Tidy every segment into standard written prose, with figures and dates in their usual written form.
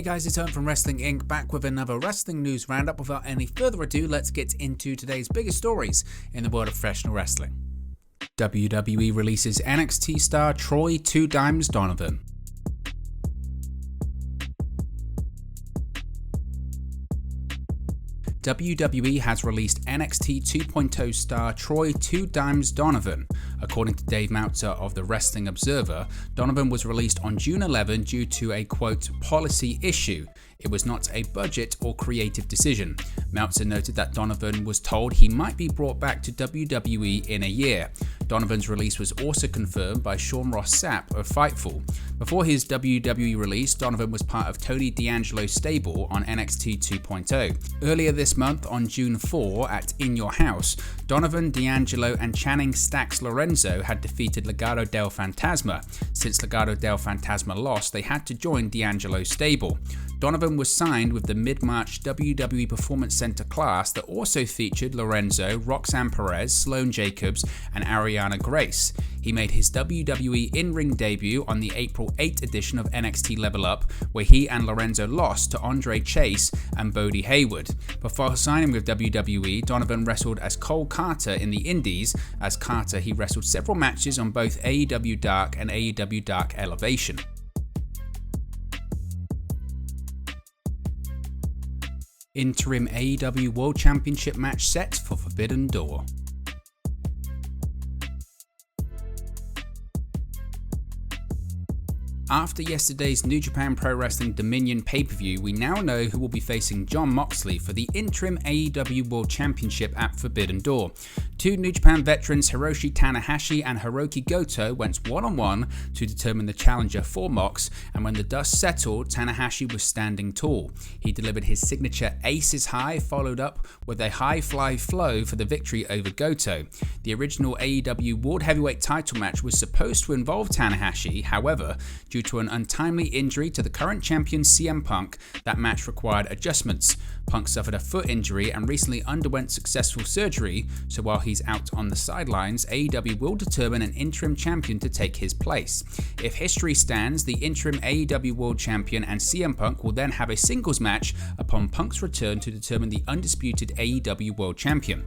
Hey guys, it's Owen from Wrestling Inc. back with another wrestling news roundup. Without any further ado, let's get into today's biggest stories in the world of professional wrestling. WWE releases NXT star Troy 2 Dimes Donovan. WWE has released NXT 2.0 star Troy 2 Dimes Donovan. According to Dave Meltzer of the Wrestling Observer, Donovan was released on June 11 due to a, quote, policy issue. It was not a budget or creative decision. Meltzer noted that Donovan was told he might be brought back to WWE in a year. Donovan's release was also confirmed by Sean Ross Sapp of Fightful. Before his WWE release, Donovan was part of Tony D'Angelo's stable on NXT 2.0. Earlier this month, on June 4 at In Your House, Donovan, D'Angelo and Channing Stacks Lorenzo had defeated Legado del Fantasma. Since Legado del Fantasma lost, they had to join D'Angelo's stable. Donovan was signed with the mid-March WWE Performance Center class that also featured Lorenzo, Roxanne Perez, Sloane Jacobs, and Ariana Grace. He made his WWE in-ring debut on the April 8 edition of NXT Level Up, where he and Lorenzo lost to Andre Chase and Bodie Hayward. Before signing with WWE, Donovan wrestled as Cole Carter in the Indies. As Carter, he wrestled several matches on both AEW Dark and AEW Dark Elevation. Interim AEW World Championship match set for Forbidden Door. After yesterday's New Japan Pro Wrestling Dominion pay-per-view, we now know who will be facing Jon Moxley for the interim AEW World Championship at Forbidden Door. Two New Japan veterans, Hiroshi Tanahashi and Hiroki Goto, went one-on-one to determine the challenger for Mox, and when the dust settled, Tanahashi was standing tall. He delivered his signature Aces High, followed up with a High Fly Flow for the victory over Goto. The original AEW World Heavyweight title match was supposed to involve Tanahashi, however, due to an untimely injury to the current champion CM Punk, that match required adjustments. Punk suffered a foot injury and recently underwent successful surgery, so while he's out on the sidelines, AEW will determine an interim champion to take his place. If history stands, the interim AEW World Champion and CM Punk will then have a singles match upon Punk's return to determine the undisputed AEW World Champion.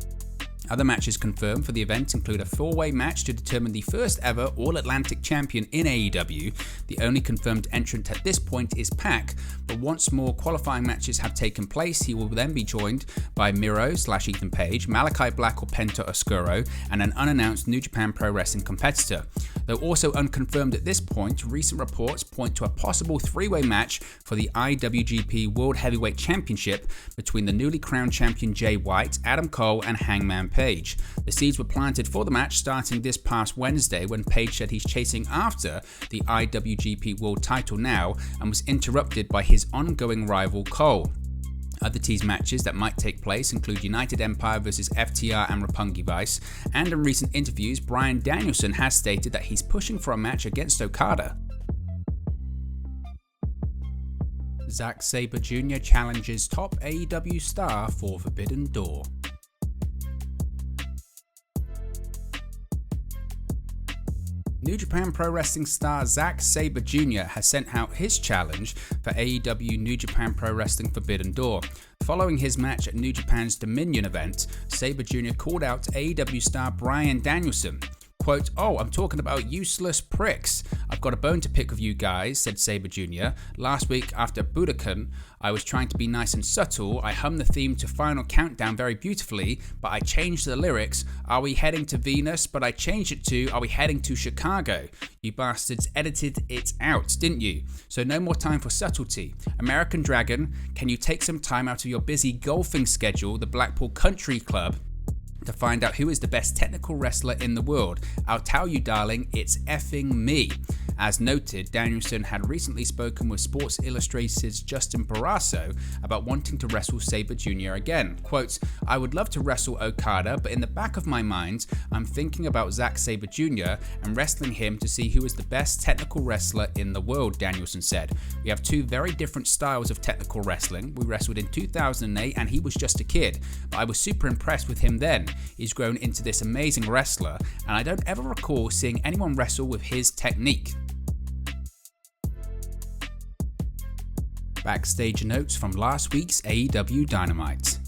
Other matches confirmed for the event include a four-way match to determine the first ever All-Atlantic Champion in AEW. The only confirmed entrant at this point is Pac, but once more qualifying matches have taken place, he will then be joined by Miro/Ethan Page, Malachi Black or Penta Oscuro, and an unannounced New Japan Pro Wrestling competitor. Though also unconfirmed at this point, recent reports point to a possible three-way match for the IWGP World Heavyweight Championship between the newly crowned champion Jay White, Adam Cole, and Hangman Page. The seeds were planted for the match starting this past Wednesday when Page said he's chasing after the IWGP World title now and was interrupted by his ongoing rival Cole. Other teased matches that might take place include United Empire vs FTR and Roppongi Vice, and in recent interviews, Bryan Danielson has stated that he's pushing for a match against Okada. Zack Sabre Jr. challenges top AEW star for Forbidden Door. New Japan Pro Wrestling star Zack Sabre Jr. has sent out his challenge for AEW New Japan Pro Wrestling Forbidden Door. Following his match at New Japan's Dominion event, Sabre Jr. called out AEW star Bryan Danielson. Quote, "Oh, I'm talking about useless pricks. I've got a bone to pick with you guys," said Sabre Jr. Last week after Budokan, I was trying to be nice and subtle. I hummed the theme to Final Countdown very beautifully, but I changed the lyrics. Are we heading to Venus? But I changed it to, are we heading to Chicago? You bastards edited it out, didn't you? So no more time for subtlety. American Dragon, can you take some time out of your busy golfing schedule, the Blackpool Country Club, to find out who is the best technical wrestler in the world? I'll tell you, darling, it's effing me. As noted, Danielson had recently spoken with Sports Illustrated's Justin Barrasso about wanting to wrestle Sabre Jr. again. Quote, "I would love to wrestle Okada, but in the back of my mind, I'm thinking about Zack Sabre Jr. and wrestling him to see who is the best technical wrestler in the world," Danielson said. "We have two very different styles of technical wrestling. We wrestled in 2008 and he was just a kid, but I was super impressed with him then. He's grown into this amazing wrestler, and I don't ever recall seeing anyone wrestle with his technique." Backstage notes from last week's AEW Dynamite.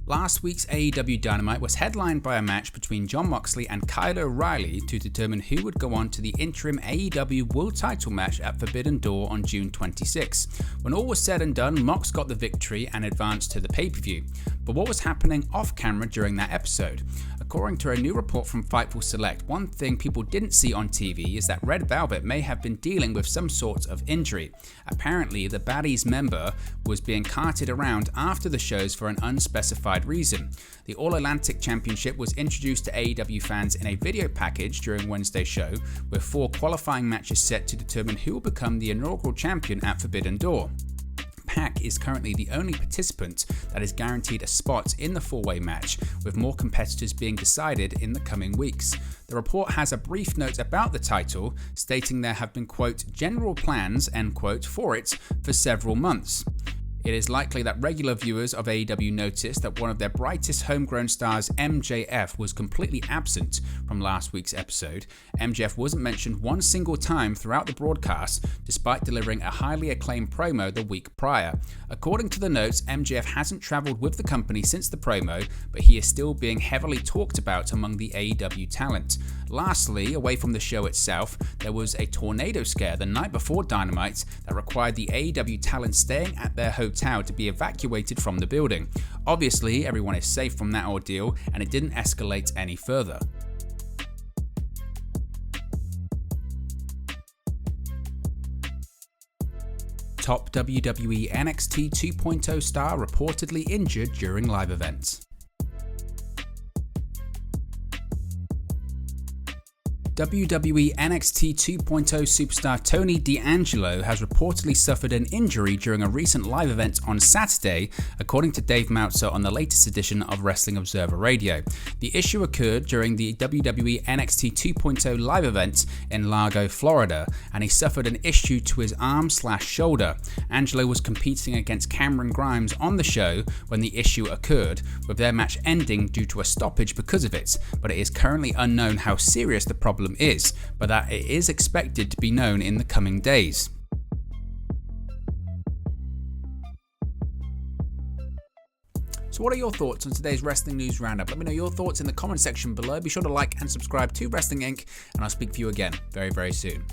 Last week's AEW Dynamite was headlined by a match between Jon Moxley and Kyle O'Reilly to determine who would go on to the interim AEW World Title match at Forbidden Door on June 26. When all was said and done, Mox got the victory and advanced to the pay-per-view. But what was happening off-camera during that episode? According to a new report from Fightful Select, one thing people didn't see on TV is that Red Velvet may have been dealing with some sort of injury. Apparently, the Baddies member was being carted around after the shows for an unspecified reason. The All-Atlantic Championship was introduced to AEW fans in a video package during Wednesday's show, with 4 qualifying matches set to determine who will become the inaugural champion at Forbidden Door. PAC is currently the only participant that is guaranteed a spot in the 4-way match, with more competitors being decided in the coming weeks. The report has a brief note about the title, stating there have been, quote, general plans, end quote, for it for several months. It is likely that regular viewers of AEW noticed that one of their brightest homegrown stars, MJF, was completely absent from last week's episode. MJF wasn't mentioned one single time throughout the broadcast, despite delivering a highly acclaimed promo the week prior. According to the notes, MJF hasn't travelled with the company since the promo, but he is still being heavily talked about among the AEW talent. Lastly, away from the show itself, there was a tornado scare the night before Dynamite that required the AEW talent staying at their hotel to be evacuated from the building. Obviously, everyone is safe from that ordeal, and it didn't escalate any further. Top WWE NXT 2.0 star reportedly injured during live event. WWE NXT 2.0 superstar Tony D'Angelo has reportedly suffered an injury during a recent live event on Saturday, according to Dave Meltzer on the latest edition of Wrestling Observer Radio. The issue occurred during the WWE NXT 2.0 live event in Largo, Florida, and he suffered an issue to his arm/shoulder. Angelo was competing against Cameron Grimes on the show when the issue occurred, with their match ending due to a stoppage because of it, but it is currently unknown how serious the problem is, but that it is expected to be known in the coming days. So what are your thoughts on today's Wrestling News Roundup? Let me know your thoughts in the comment section below. Be sure to like and subscribe to Wrestling Inc. and I'll speak to you again very, very soon.